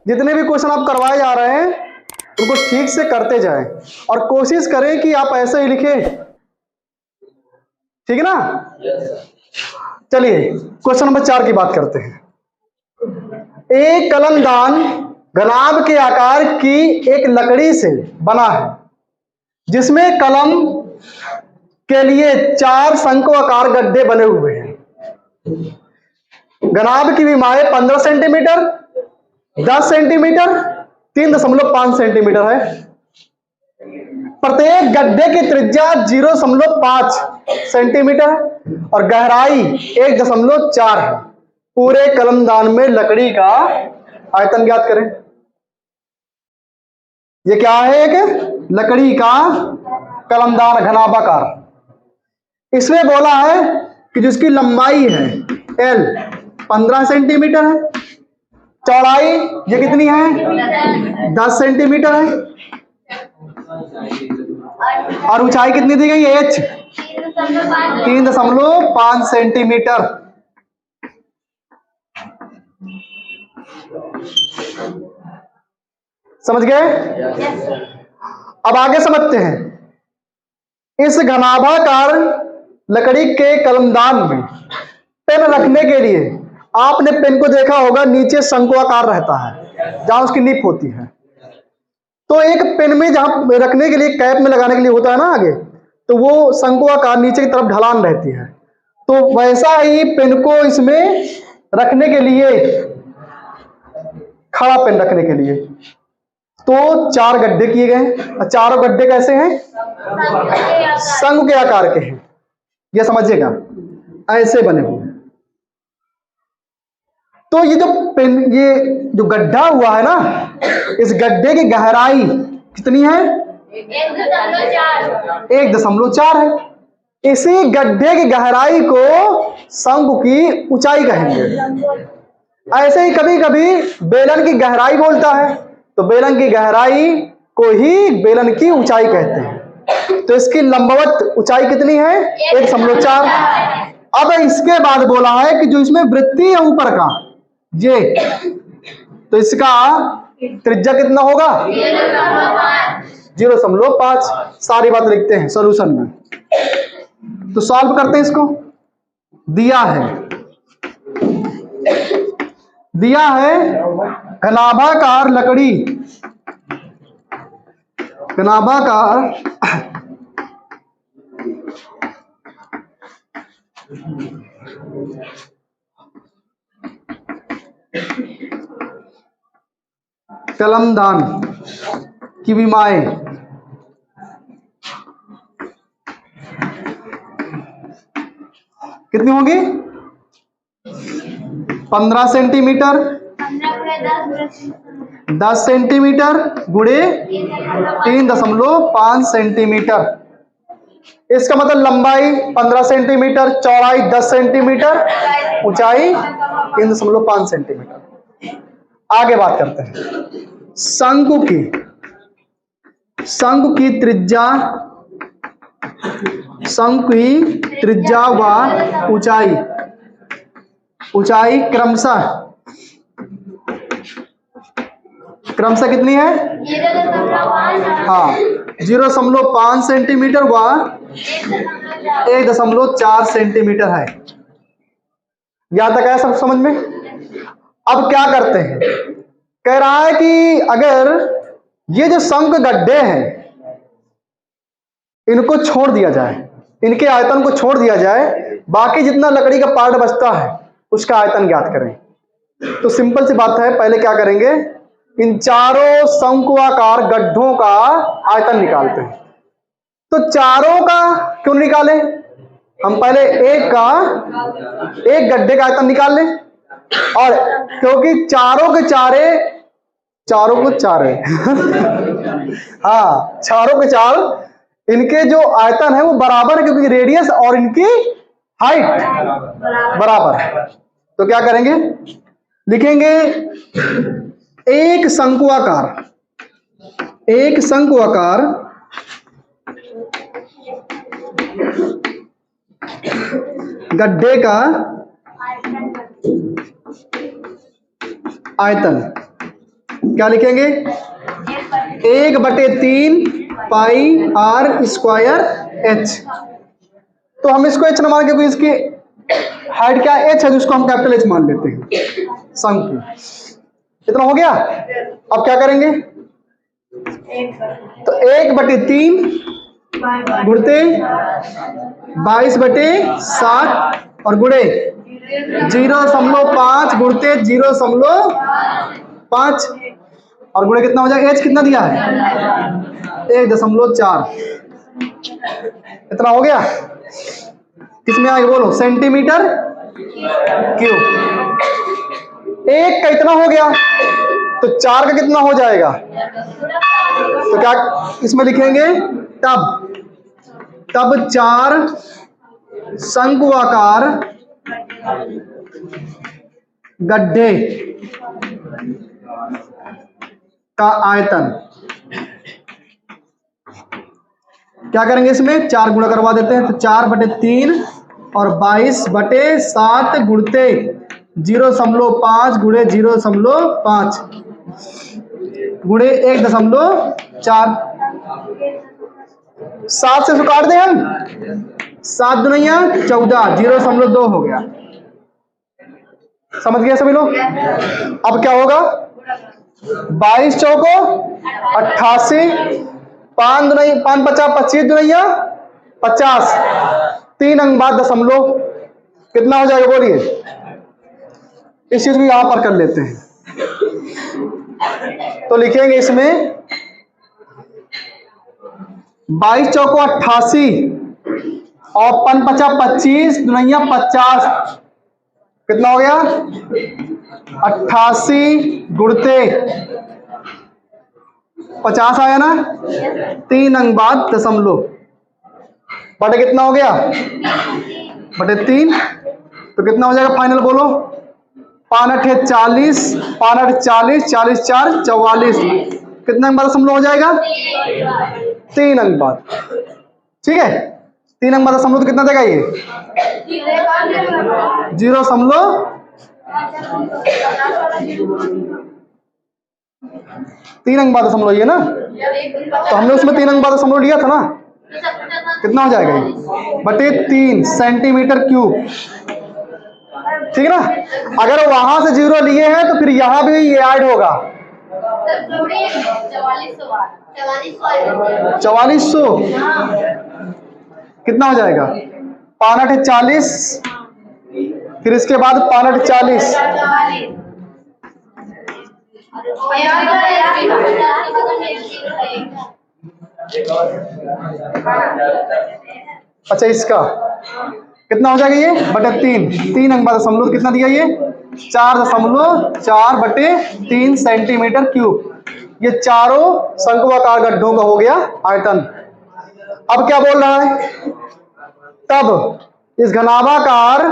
जितने भी क्वेश्चन आप करवाए जा रहे हैं उनको ठीक से करते जाएं और कोशिश करें कि आप ऐसे ही लिखें, ठीक है ना। चलिए क्वेश्चन नंबर 4 की बात करते हैं। एक कलमदान घनाभ के आकार की एक लकड़ी से बना है जिसमें कलम के लिए 4 शंक्वाकार गड्ढे बने हुए हैं। घनाभ की विमाएं 15 सेंटीमीटर, 10 सेंटीमीटर, 3.5 सेंटीमीटर है। प्रत्येक गड्ढे की त्रिज्या 0.5 सेंटीमीटर और गहराई 1.4 है। पूरे कलमदान में लकड़ी का आयतन ज्ञात करें। ये क्या है? एक लकड़ी का कलमदान घनाभाकार। इसमें बोला है कि जिसकी लंबाई है L 15 सेंटीमीटर है, चौड़ाई ये कितनी है 10 सेंटीमीटर है और ऊंचाई कितनी दी गई है H 3.5 सेंटीमीटर। समझ गए? अब आगे समझते हैं। इस घनाभाकार लकड़ी के कलमदान में पेन रखने के लिए आपने पेन को देखा होगा नीचे शंक्वाकार रहता है जहां उसकी निप होती है। तो एक पेन में जहां रखने के लिए कैप में लगाने के लिए होता है ना आगे, तो वो शंक्वाकार नीचे की तरफ ढलान रहती है। तो वैसा ही पेन को इसमें रखने के लिए, खड़ा पेन रखने के लिए तो 4 गड्ढे किए गए। चारों गड्ढे कैसे हैं? शंख के आकार के हैं। ये समझिएगा, ऐसे बने हुए। तो ये जो पेन, ये जो गड्ढा हुआ है ना, इस गड्ढे की गहराई कितनी है? 1.4 है। इसी गड्ढे की गहराई को शंख की ऊंचाई कहेंगे। ऐसे ही कभी कभी बेलन की गहराई बोलता है, तो बेलन की गहराई को ही बेलन की ऊंचाई कहते हैं। तो इसकी लंबवत ऊंचाई कितनी है? 1.4। अब इसके बाद बोला है कि जो इसमें वृत्तीय है ऊपर का ये, तो इसका त्रिज्या कितना होगा? 0.5। सारी बात लिखते हैं सॉल्यूशन में। तो सॉल्व करते हैं इसको। दिया है घनाभाकार लकड़ी, घनाभाकार कलमदान की विमाएं कितनी होगी? 15 सेंटीमीटर, 10 सेंटीमीटर गुणे 3.5 सेंटीमीटर। इसका मतलब लंबाई 15 सेंटीमीटर, चौड़ाई 10 सेंटीमीटर, ऊंचाई 3.5 सेंटीमीटर। आगे बात करते हैं शंकु की त्रिज्या व ऊंचाई क्रमशः कितनी है? हाँ, 0.5 सेंटीमीटर व 1.4 सेंटीमीटर है। यहां तक है सब समझ में? अब क्या करते हैं? कह रहा है कि अगर ये जो शंख गड्ढे हैं इनको छोड़ दिया जाए, इनके आयतन को छोड़ दिया जाए, बाकी जितना लकड़ी का पार्ट बचता है उसका आयतन ज्ञात करें। तो सिंपल सी बात है, पहले क्या करेंगे? इन चारों शंक्वाकार गड्ढों का आयतन निकालते हैं। तो चारों का क्यों निकालें? हम पहले एक गड्ढे का आयतन निकाल लें, और क्योंकि चारों के चारे हाँ, चारों के चार इनके जो आयतन है वो बराबर है, क्योंकि रेडियस और इनकी हाइट बराबर है। तो क्या करेंगे? लिखेंगे एक शंक्वाकार गड्ढे का आयतन क्या लिखेंगे? 1/3 पाई आर स्क्वायर एच। तो हम इसको एच न मान के इसकी हाइट क्या एच है, जिसको हम कैपिटल एच मान लेते हैं शंकु की। इतना हो गया। अब क्या करेंगे? तो 1/3 गुणते 22/7 और गुणे 0.5 गुणते 0.5 और गुणे कितना हो जाएगा? एच कितना दिया है? 1.4। इतना हो गया। किसमें आएगा बोलो? Centimetre cube. एक का इतना हो गया, तो 4 का कितना हो जाएगा? तो क्या इसमें लिखेंगे? तब 4 शंक्वाकार गड्ढे का आयतन। क्या करेंगे? इसमें 4 गुणा करवा देते हैं। तो 4/3 और 22/7 गुणते 0.5 गुणे 0.5 गुणे 1.4। 7 से इसको काट दें हम। 7 दुनिया 14, 0.2 हो गया। समझ गए सभी लोग? अब क्या होगा? 22 चौको 88, 5 50 25 दुनिया 50, 3 अंक बाद दशमलव कितना हो जाएगा बोलिए? इस चीज को यहां पर कर लेते हैं। तो लिखेंगे इसमें 22 चौको 88 और 5 50 25 दुनिया 50, कितना हो गया? 88 गुणते 50 आया ना, 3 अंक बाद दशमलव बटे कितना हो गया? बटे 3। तो कितना हो जाएगा फाइनल बोलो? 5 8 40, 5 8 40, 40 4 44, कितना अंक बाद दशमलव हो जाएगा? 3 अंक बाद। ठीक है, 3 अंक बाद दशमलव तो कितना देगा ये? 3 अंक बाद दशमलव ये ना। तो हमने उसमें 3 अंक बाद दशमलव लिया था ना, कितना हो जाएगा ये? बटे 3 सेंटीमीटर क्यूब। ठीक है ना। अगर वहां से 0 लिए हैं तो फिर यहां भी ये ऐड होगा। 4400 कितना हो जाएगा? 5 8 40, फिर इसके बाद 5 8 40, अच्छा इसका कितना हो जाएगा ये? बटे 3, 3 अंक बाद दशमलव कितना दिया ये? 4.4 बटे 3 सेंटीमीटर क्यूब। ये चारों शंक्वाकार गड्ढों का हो गया आयतन। अब क्या बोल रहा है? तब इस घनाभाकार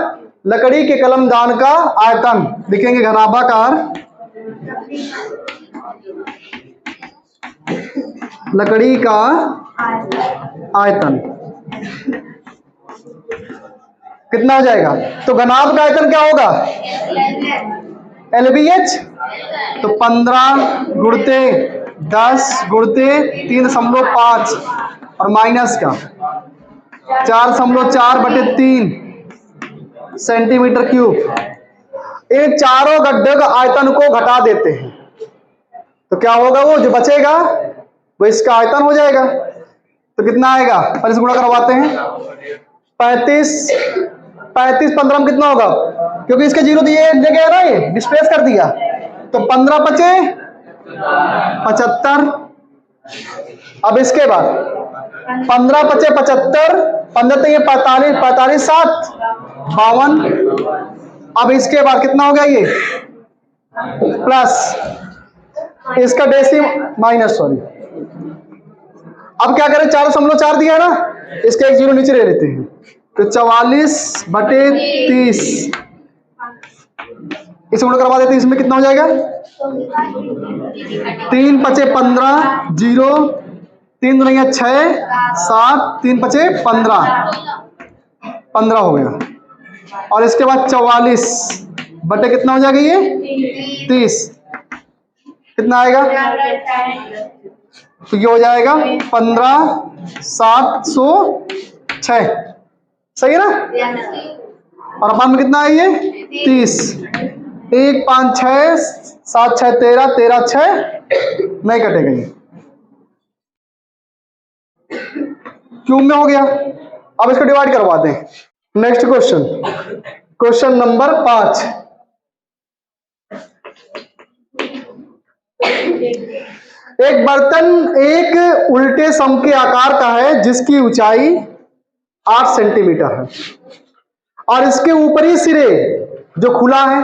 लकड़ी के कलमदान का आयतन लिखेंगे। घनाभाकार लकड़ी का आयतन कितना हो जाएगा? तो घनाभ का आयतन क्या होगा? LBH। तो 15 गुणते 10 गुणते 3.5 और माइनस का 4.4 बटे 3 सेंटीमीटर क्यूब। इन चारों गड्ढे का आयतन को घटा देते हैं तो क्या होगा? वो जो बचेगा वो इसका आयतन हो जाएगा। तो कितना आएगा? पर इस गुणा करवाते हैं। 35 15 में कितना होगा? क्योंकि इसके 0 दिए ले गया ना, ये डिस्प्लेस कर दिया। तो 15 बचे 75। अब इसके बाद 15 बचे 75, 15 तो ये 45, 45 7 52। अब इसके बाद कितना हो गया? ये प्लस इसका माइनस सॉरी। अब क्या करें? 4.4 दिया है ना, इसका एक 0 नीचे ले लेते हैं। तो 44 बटे 30 इसे गुणा करवा देते हैं। इसमें कितना हो जाएगा? 3 पचे 15 0 3 दुनिया 6 7 3 पचे 15 हो गया। और इसके बाद 44 बटे कितना हो जाएगा? ये 30। कितना आएगा? तो ये हो जाएगा 15,706, सही है ना? और अपान में कितना है ये? 30। 1 5 6 7 6 13, 13 6 नहीं कटेगा ये, क्यूब में हो गया। अब इसको डिवाइड करवाते हैं। Next question, question number 5। एक बर्तन एक उल्टे सम के आकार का है जिसकी ऊंचाई 8 सेंटीमीटर है और इसके ऊपरी सिरे जो खुला है,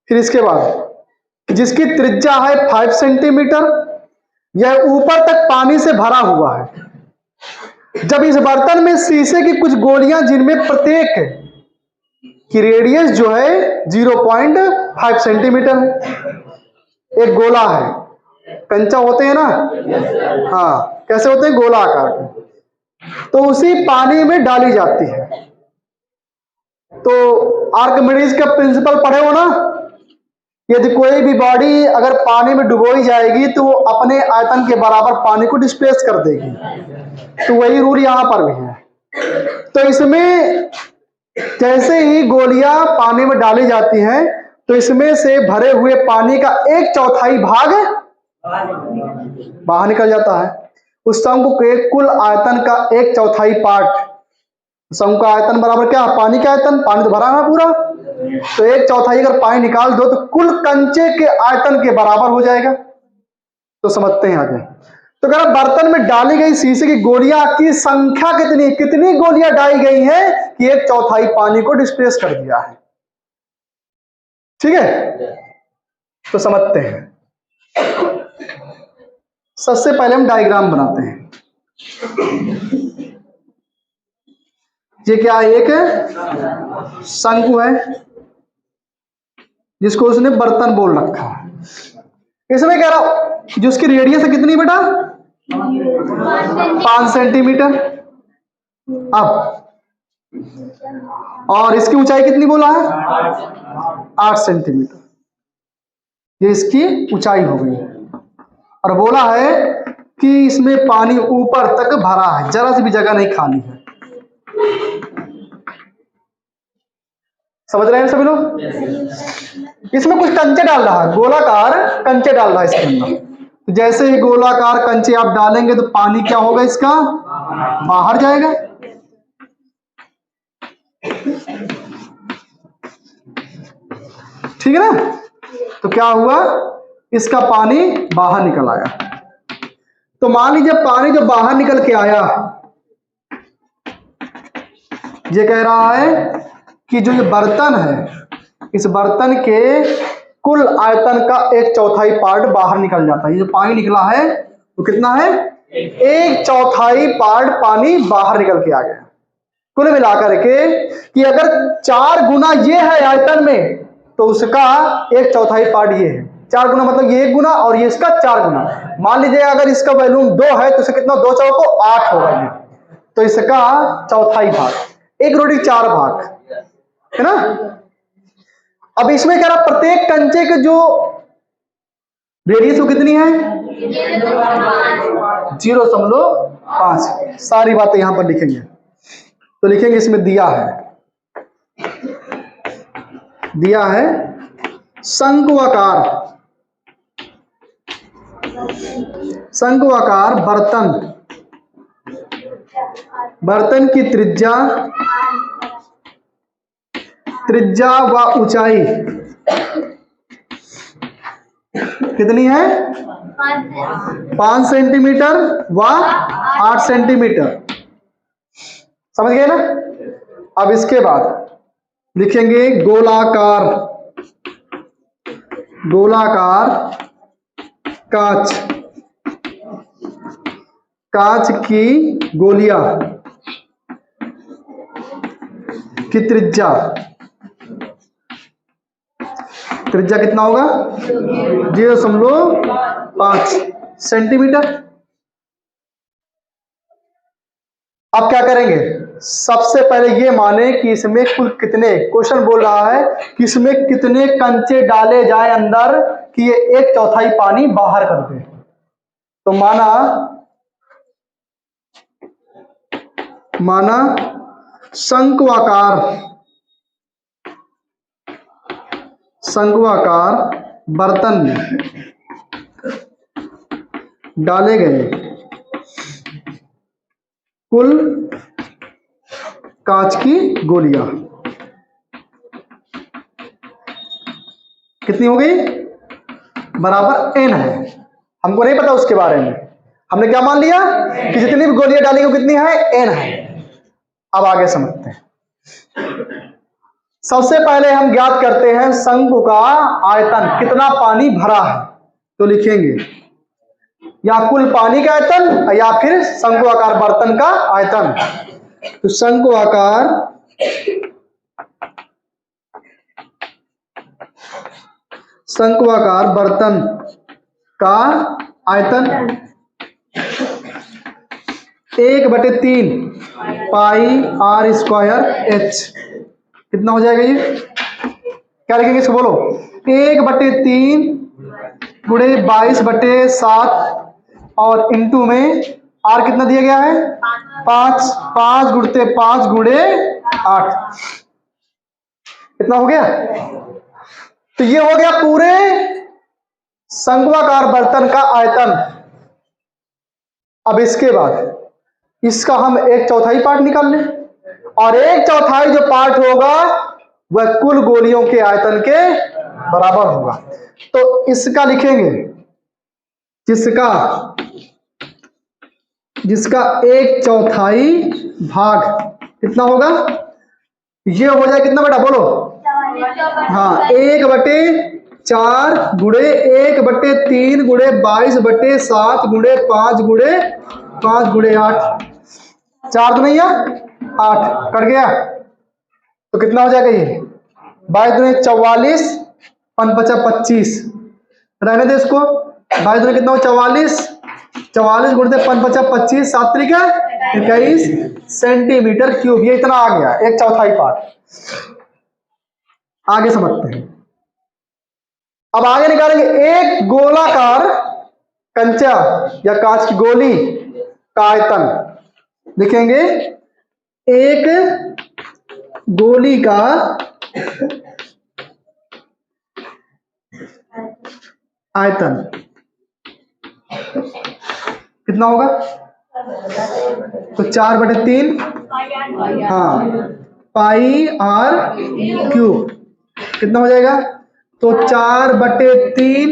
फिर इसके बाद जिसकी त्रिज्या है 5 सेंटीमीटर, यह ऊपर तक पानी से भरा हुआ है। जब इस बर्तन में शीशे की कुछ गोलियां जिनमें प्रत्येक की रेडियस जो है 0.5 सेंटीमीटर है, एक गोला है, कंचा होते हैं ना, हाँ कैसे होते हैं? गोला आकार के, तो उसी पानी में डाली जाती है। तो आर्किमिडीज का प्रिंसिपल पढ़े हो ना, यदि कोई भी बॉडी अगर पानी में डुबोई जाएगी तो वो अपने आयतन के बराबर पानी को डिस्प्लेस कर देगी, तो वही रूल यहां पर भी है। तो इसमें जैसे ही गोलियां पानी में डाली जाती हैं तो इसमें से भरे हुए पानी का 1/4 भाग बाहर निकल जाता है। उस शंकु के कुल आयतन का 1/4 पार्ट, शंकु का आयतन बराबर क्या? पानी का आयतन, पानी तो भरा है पूरा, तो 1/4 अगर पानी निकाल दो तो कुल कंचे के आयतन के बराबर हो जाएगा। तो समझते हैं आगे। तो अगर बर्तन में डाली गई शीशे की गोलियां की संख्या कितनी, कितनी गोलियां डाली गई हैं कि 1/4 पानी को डिस्प्लेस कर दिया है, ठीक है? तो समझते हैं। सबसे पहले हम डायग्राम बनाते हैं। ये क्या है? एक शंकु है जिसको उसने बर्तन बोल रखा है। इसमें कह रहा हूं जो उसकी रेडियस है कितनी बेटा? 5 सेंटीमीटर। अब और इसकी ऊंचाई कितनी बोला है? 8 सेंटीमीटर। ये इसकी ऊंचाई हो गई और बोला है कि इसमें पानी ऊपर तक भरा है, जरा सी भी जगह नहीं खाली है। समझ रहे हैं सभी लोग? इसमें कुछ कंचे डाल रहा है, गोलाकार कंचे डाल रहा है इसके अंदर। जैसे ही गोलाकार कंचे आप डालेंगे तो पानी क्या होगा? इसका बाहर जाएगा। ठीक है ना? तो क्या हुआ? इसका पानी बाहर निकल आया। तो मान लीजिए पानी जो बाहर निकल के आया, ये कह रहा है कि जो ये बर्तन है, इस बर्तन के कुल आयतन का 1/4 पार्ट बाहर निकल जाता है। ये जो पानी निकला है तो कितना है? 1/4 पार्ट पानी बाहर निकल के आ गया। कुल मिलाकर के कि अगर 4 गुना ये है आयतन में तो उसका 1/4 पार्ट ये है। 4 गुना मतलब ये 1 गुना और ये इसका 4 गुना। मान लीजिए अगर इसका वॉल्यूम 2 है तो इसे कितना? 2 चौको 8 होगा ये, तो इसका चौथाई भाग, 1 रोटी 4 भाग, है ना? अब इसमें कह रहा प्रत्येक कंचे के जो रेडियस वो कितनी है? 0.5। सारी बातें यहां पर लिखेंगे। तो लिखेंगे इसमें दिया है शंकुआकार बर्तन की त्रिज्या व ऊंचाई कितनी है? 5 सेंटीमीटर व 8 सेंटीमीटर। समझ गए ना? अब इसके बाद लिखेंगे गोलाकार कांच की गोलियां की त्रिज्या कितना होगा? 0.5 सेंटीमीटर। अब क्या करेंगे? सबसे पहले ये माने कि इसमें कुल कितने, क्वेश्चन बोल रहा है कि इसमें कितने कंचे डाले जाए अंदर कि ये 1/4 पानी बाहर कर दे। तो माना शंक्वाकार बर्तन में डाले गए कुल कांच की गोलियां कितनी हो गई, बराबर n है। हमको नहीं पता उसके बारे में, हमने क्या मान लिया कि जितनी भी गोलियां डाली वो कितनी है, n है। अब आगे समझते हैं। सबसे पहले हम ज्ञात करते हैं शंकु का आयतन, कितना पानी भरा है। तो लिखेंगे या कुल पानी का आयतन या फिर शंकु आकार बर्तन का आयतन। तो शंकु आकार बर्तन का आयतन 1/3 पाई r स्क्वायर h। कितना हो जाएगा ये, क्या लिखेंगे इसको बोलो, 1/3 गुणे 22/7 और इंटू में r कितना दिया गया है 5, 5 गुणते 5 गुणे 8। कितना हो गया, तो ये हो गया पूरे शंक्वाकार बर्तन का आयतन। अब इसके बाद इसका हम 1/4 पार्ट निकाल लें और 1/4 जो पार्ट होगा वह कुल गोलियों के आयतन के बराबर होगा। तो इसका लिखेंगे जिसका 1/4 भाग कितना होगा, ये हो जाए कितना बेटा बोलो, हाँ 1/4 गुणे 1/3 गुणे 22/7 गुणे 5 गुणे 8। 4 तो नहीं है 8 कट गया, तो कितना हो जाएगा ये 22 दूनी 44 5 25 रहने दे इसको। 22 दूनी कितना हो 44 गुणते 5 25 7 त्रिक 21 सेंटीमीटर क्यूब। ये इतना आ गया 1/4 पार्ट। आगे समझते हैं। अब आगे निकालेंगे एक गोलाकार कंचा या कांच की गोली का आयतन। लिखेंगे एक गोली का आयतन कितना होगा, तो 4/3 हाँ पाई r क्यूब। कितना हो जाएगा, तो 4/3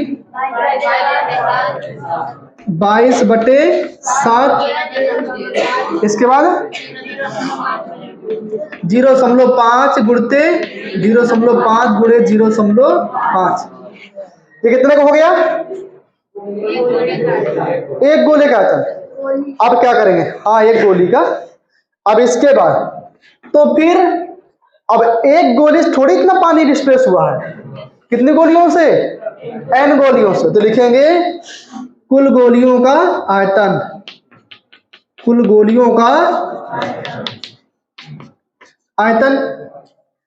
22/7 इसके बाद 0.5 गुणते 0.5 गुणे 0.5। ये कितने का हो गया, एक गोले का आयतन। अब क्या करेंगे, हाँ एक गोली का। अब इसके बाद तो फिर अब एक गोली से थोड़ी इतना पानी डिस्प्लेस हुआ है, कितनी गोलियों से, n गोलियों से। तो लिखेंगे कुल गोलियों का आयतन, कुल गोलियों का आयतन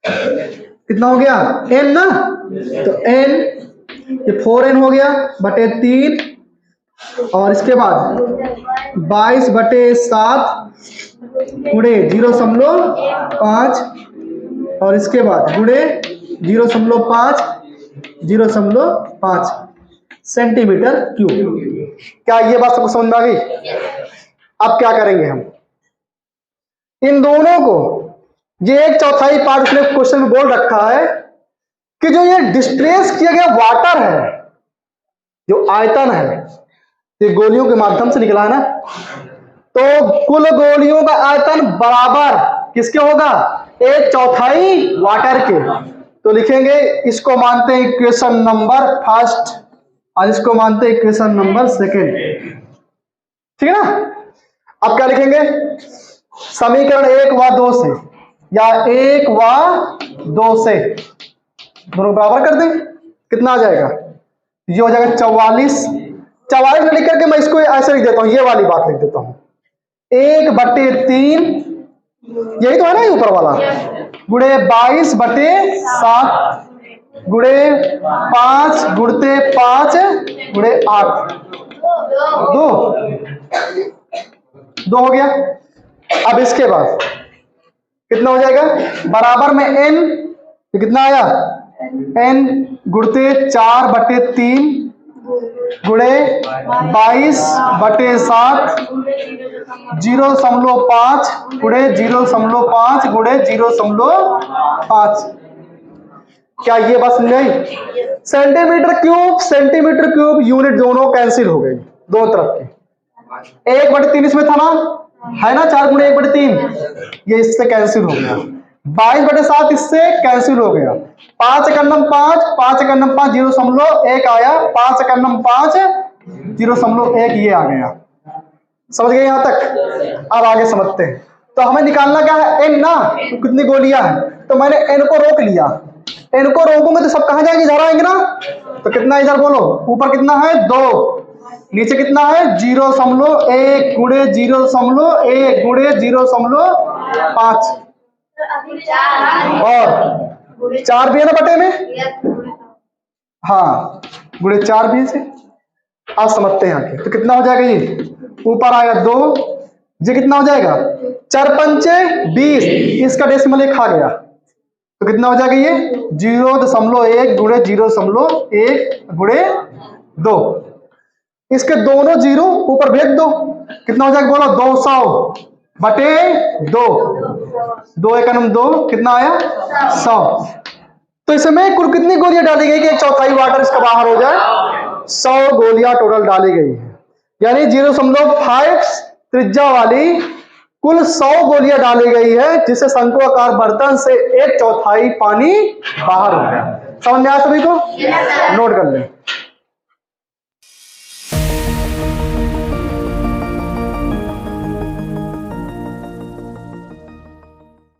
कितना हो गया n ना, तो n ये 4n हो गया बटे 3 और इसके बाद 22/7 गुणे 0.5 और इसके बाद गुणे 0.5 सेंटीमीटर क्यूब। क्या ये बात सबको समझ में आ गई। अब क्या करेंगे हम, इन दोनों को, ये 1/4 पार्ट उसने क्वेश्चन में बोल रखा है कि जो ये डिस्प्लेस किया गया वाटर है, जो आयतन है, ये गोलियों के माध्यम से निकला है ना, तो कुल गोलियों का आयतन बराबर किसके होगा, 1/4 वाटर के। तो लिखेंगे इसको मानते हैं इक्वेशन नंबर फर्स्ट और इसको मानते हैं इक्वेशन नंबर सेकेंड। ठीक है ना। अब क्या लिखेंगे, समीकरण 1 व 2 से या 1 व 2 से दोनों बराबर कर दें, कितना आ जाएगा, ये हो जाएगा 44 में लिख करके मैं इसको ऐसे लिख देता हूं, ये वाली बात लिख देता हूं, 1/3 यही तो है ना ये ऊपर वाला, गुणे 22/7 गुणे 5 गुणते 5 गुणे 8, 2 हो गया। अब इसके बाद कितना हो जाएगा, बराबर में n, तो कितना आया n गुणते 4/3 गुणे 22/7 0.5 गुणे 0.5 गुणे 0.5। क्या ये बस नहीं, सेंटीमीटर क्यूब यूनिट दोनों कैंसिल हो गई, दोनों तरफ की। 1/3 इसमें था ना, है ना, 4 गुणे 1/3, ये इससे कैंसिल हो गया। 22/7 इससे कैंसिल हो गया। 5 × 5 5 × 5 0.1 आया, 5 × 5 0.1 ये आ गया। समझ गए यहां तक? अब आगे समझते हैं। तो हमें निकालना क्या है, n ना, तो कितनी गोलियां हैं, तो मैंने n को रोक लिया। n को रोकूंगे तो सब कहां जाएंगे, इधर आएंगे ना, तो कितना इधर बोलो, ऊपर कितना है 2, नीचे कितना है 0.1 गुणे 0.1 गुणे 0.5 और 4 भी है ना बटे में, हाँ गुणे 4 भी से। आप समझते हैं आगे, तो कितना हो जाएगा, ये ऊपर आया 2, ये कितना हो जाएगा 4 पंचे 20, इसका डेसिमल 1 खा गया, तो कितना हो जाएगा ये 0.1 गुणे 0.1 गुणे 2। इसके दोनों जीरो ऊपर भेज दो, कितना हो जाएगा बोलो 200/2, 2 × 2 कितना आया 100। तो इसमें कुल कितनी गोलियां डाली गई कि 1/4 वाटर इसका बाहर हो जाए, 100 गोलियां टोटल डाली गई है। यानी 0.5 त्रिज्या वाली कुल 100 गोलियां डाली गई है, जिससे शंकुआकार बर्तन से 1/4 पानी बाहर हो गया। समझ में आया सभी को? नोट कर लें।